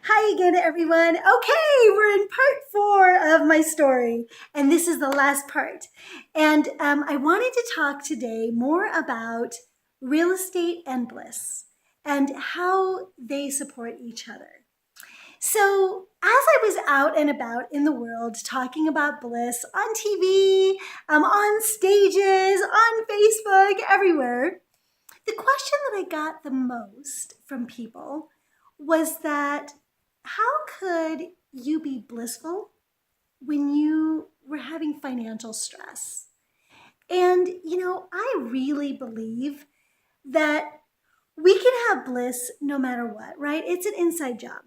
Hi again, everyone. Okay, we're in part 4 of my story, and this is the last part. And I wanted to talk today more about real estate and bliss and how they support each other. So, as I was out and about in the world talking about bliss on TV, on stages, on Facebook, everywhere, the question that I got the most from people was that how could you be blissful when you were having financial stress? And, I really believe that we can have bliss no matter what, right? It's an inside job.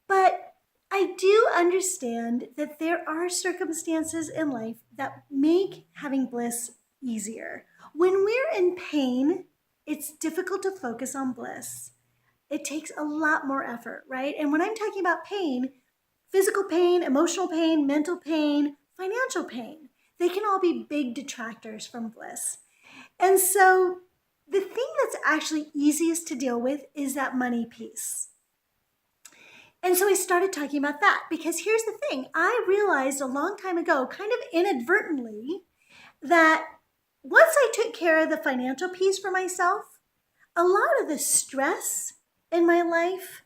But I do understand that there are circumstances in life that make having bliss easier. When we're in pain, it's difficult to focus on bliss. It takes a lot more effort, right? And when I'm talking about pain, physical pain, emotional pain, mental pain, financial pain, they can all be big detractors from bliss. And so the thing that's actually easiest to deal with is that money piece. And so I started talking about that because here's the thing. I realized a long time ago, kind of inadvertently, that once I took care of the financial piece for myself, a lot of the stress in my life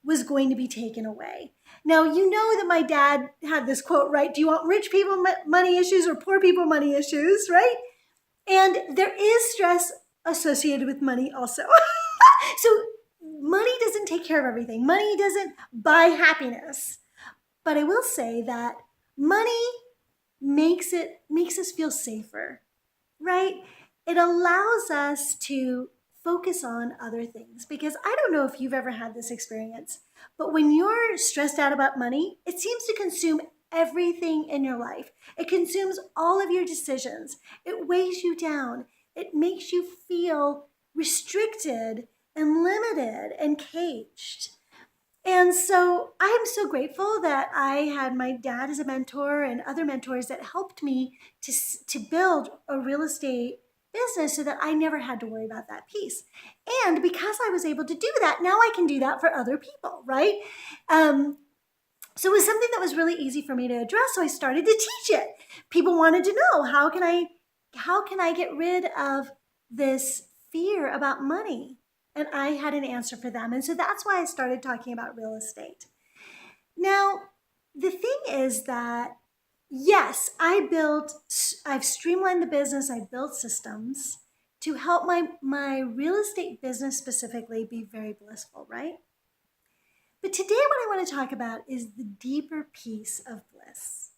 was going to be taken away. Now, you know that my dad had this quote, right? Do you want rich people money issues or poor people money issues, right? And there is stress associated with money also. So money doesn't take care of everything. Money doesn't buy happiness. But I will say that money makes us feel safer, right? It allows us to focus on other things because I don't know if you've ever had this experience, but when you're stressed out about money, it seems to consume everything in your life. It consumes all of your decisions. It weighs you down. It makes you feel restricted and limited and caged. And so I am so grateful that I had my dad as a mentor and other mentors that helped me to build a real estate business so that I never had to worry about that piece. And because I was able to do that, now I can do that for other people, right? So it was something that was really easy for me to address. So I started to teach it. People wanted to know, how can I get rid of this fear about money? And I had an answer for them. And so that's why I started talking about real estate. Now, the thing is that, yes, I've streamlined the business, I've built systems to help my real estate business specifically be very blissful, right? But today what I want to talk about is the deeper piece of bliss.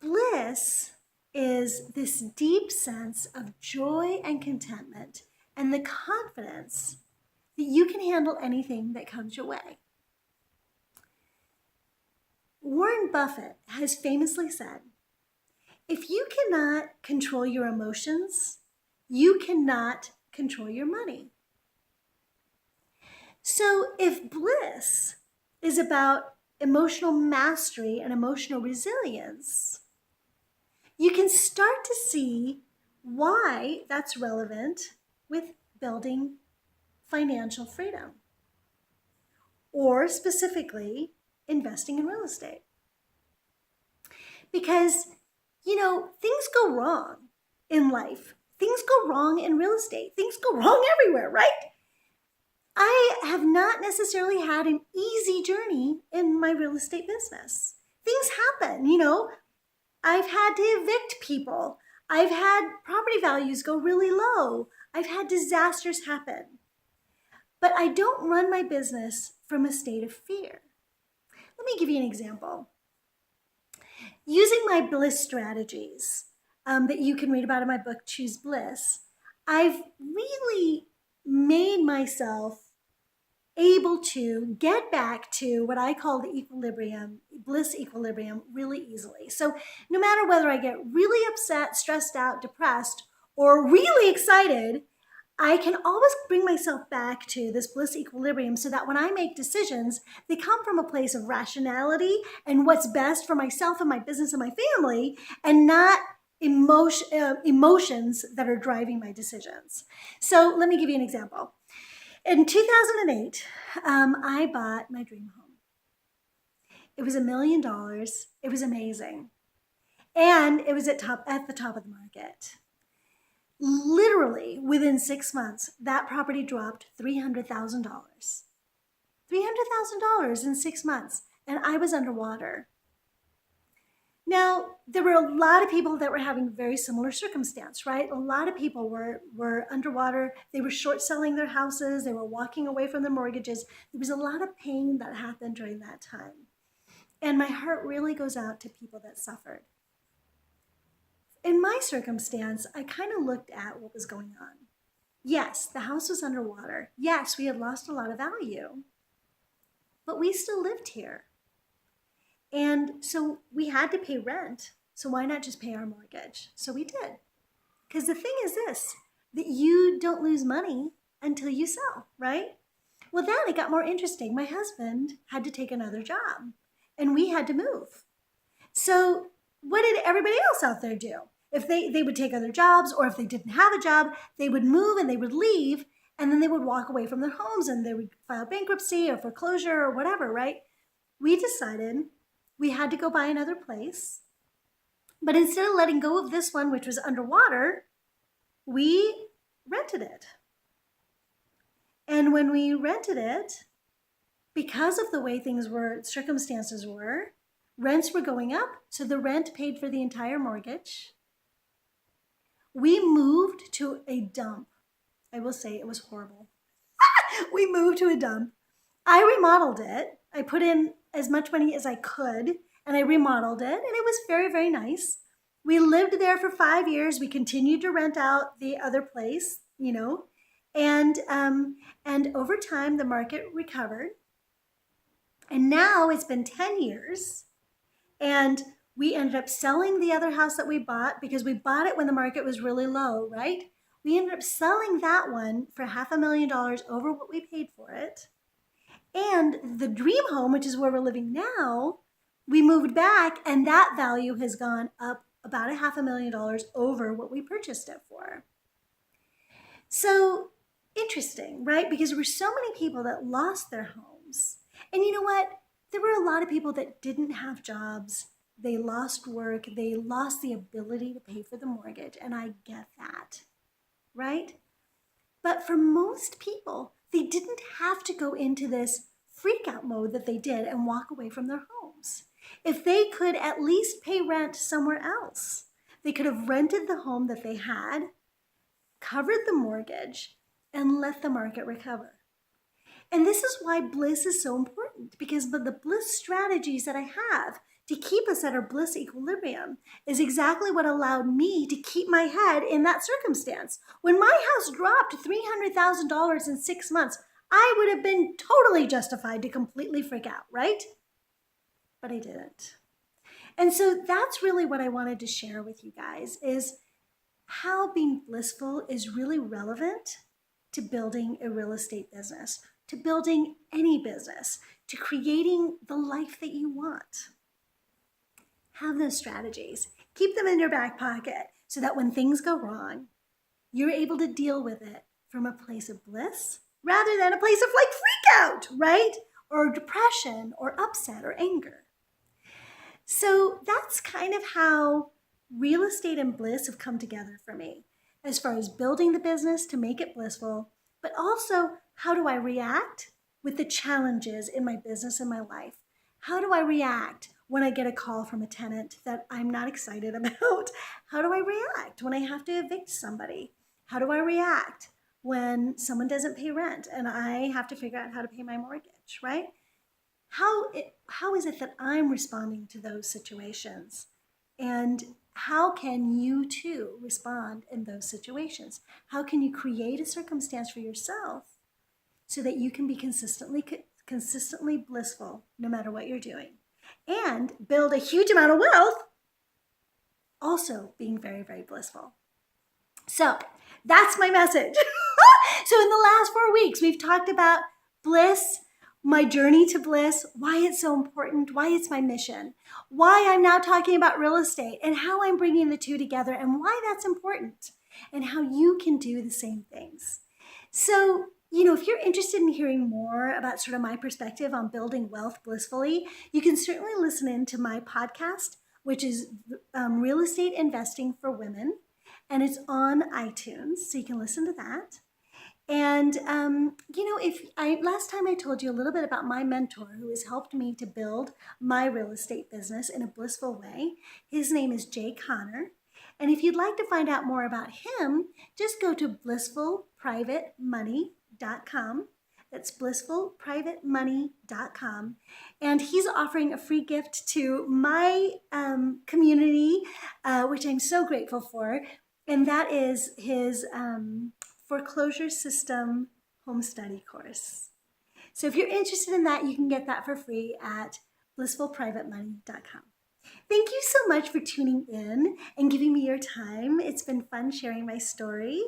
Bliss is this deep sense of joy and contentment and the confidence that you can handle anything that comes your way. Warren Buffett has famously said, if you cannot control your emotions, you cannot control your money. So if bliss is about emotional mastery and emotional resilience, you can start to see why that's relevant with building financial freedom, or specifically investing in real estate. Because, things go wrong in life. Things go wrong in real estate. Things go wrong everywhere, right? I have not necessarily had an easy journey in my real estate business. Things happen, I've had to evict people. I've had property values go really low. I've had disasters happen. But I don't run my business from a state of fear. Let me give you an example. Using my bliss strategies that you can read about in my book, Choose Bliss, I've really made myself able to get back to what I call the equilibrium, bliss equilibrium, really easily. So no matter whether I get really upset, stressed out, depressed, or really excited, I can always bring myself back to this bliss equilibrium so that when I make decisions, they come from a place of rationality and what's best for myself and my business and my family, and not emotions that are driving my decisions. So let me give you an example. In 2008, I bought my dream home. It was $1 million. It was amazing. And it was at the top of the market. Literally within 6 months, that property dropped $300,000. $300,000 in 6 months. And I was underwater. Now, there were a lot of people that were having very similar circumstance, right? A lot of people were underwater. They were short selling their houses. They were walking away from their mortgages. There was a lot of pain that happened during that time. And my heart really goes out to people that suffered. In my circumstance, I kind of looked at what was going on. Yes, the house was underwater. Yes, we had lost a lot of value, but we still lived here. And so we had to pay rent. So why not just pay our mortgage? So we did. Because the thing is this, that you don't lose money until you sell, right? Well, then it got more interesting. My husband had to take another job and we had to move. So what did everybody else out there do? If they would take other jobs, or if they didn't have a job, they would move and they would leave, and then they would walk away from their homes and they would file bankruptcy or foreclosure or whatever, right? We decided we had to go buy another place. But instead of letting go of this one, which was underwater, we rented it. And when we rented it, because of the way things were, circumstances were, rents were going up, so the rent paid for the entire mortgage. We moved to a dump. I will say it was horrible. We moved to a dump. I remodeled it. I put in as much money as I could, and I remodeled it, and it was very, very nice. We lived there for 5 years. We continued to rent out the other place, and over time the market recovered. And now it's been 10 years, and we ended up selling the other house that we bought because we bought it when the market was really low, right? We ended up selling that one for $500,000 over what we paid for it. And the dream home, which is where we're living now, we moved back and that value has gone up about $500,000 over what we purchased it for. So interesting, right? Because there were so many people that lost their homes. And you know what? There were a lot of people that didn't have jobs. They lost work. They lost the ability to pay for the mortgage. And I get that, right? But for most people, they didn't have to go into this freak out mode that they did and walk away from their homes. If they could at least pay rent somewhere else, they could have rented the home that they had, covered the mortgage, and let the market recover. And this is why Bliss is so important, because the Bliss strategies that I have to keep us at our Bliss equilibrium is exactly what allowed me to keep my head in that circumstance. When my house dropped $300,000 in 6 months, I would have been totally justified to completely freak out, right? But I didn't. And so that's really what I wanted to share with you guys, is how being blissful is really relevant to building a real estate business, to building any business, to creating the life that you want. Have those strategies. Keep them in your back pocket so that when things go wrong, you're able to deal with it from a place of bliss rather than a place of like freak out, right? Or depression or upset or anger. So that's kind of how real estate and bliss have come together for me, as far as building the business to make it blissful, but also how do I react with the challenges in my business and my life? How do I react when I get a call from a tenant that I'm not excited about? How do I react when I have to evict somebody? How do I react when someone doesn't pay rent and I have to figure out how to pay my mortgage, right? How is it that I'm responding to those situations? And how can you too respond in those situations? How can you create a circumstance for yourself so that you can be consistently blissful no matter what you're doing, and build a huge amount of wealth, also being very, very blissful? So that's my message. So in the last 4 weeks, we've talked about bliss, my journey to bliss, why it's so important, why it's my mission, why I'm now talking about real estate and how I'm bringing the two together and why that's important and how you can do the same things. So, if you're interested in hearing more about sort of my perspective on building wealth blissfully, you can certainly listen in to my podcast, which is Real Estate Investing for Women, and it's on iTunes, so you can listen to that. And if I last time I told you a little bit about my mentor who has helped me to build my real estate business in a blissful way. His name is Jay Connor. And if you'd like to find out more about him, just go to blissfulprivatemoney.com. That's blissfulprivatemoney.com. And he's offering a free gift to my community, which I'm so grateful for. And that is his foreclosure system home study course. So if you're interested in that, you can get that for free at blissfulprivatemoney.com. Thank you so much for tuning in and giving me your time. It's been fun sharing my story,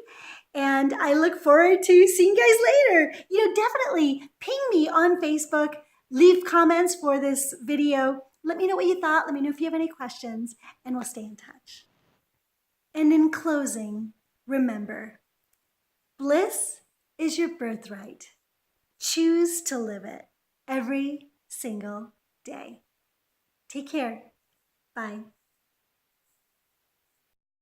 and I look forward to seeing you guys later. Definitely ping me on Facebook, leave comments for this video. Let me know what you thought. Let me know if you have any questions, and we'll stay in touch. And in closing, remember, bliss is your birthright. Choose to live it every single day. Take care. Bye.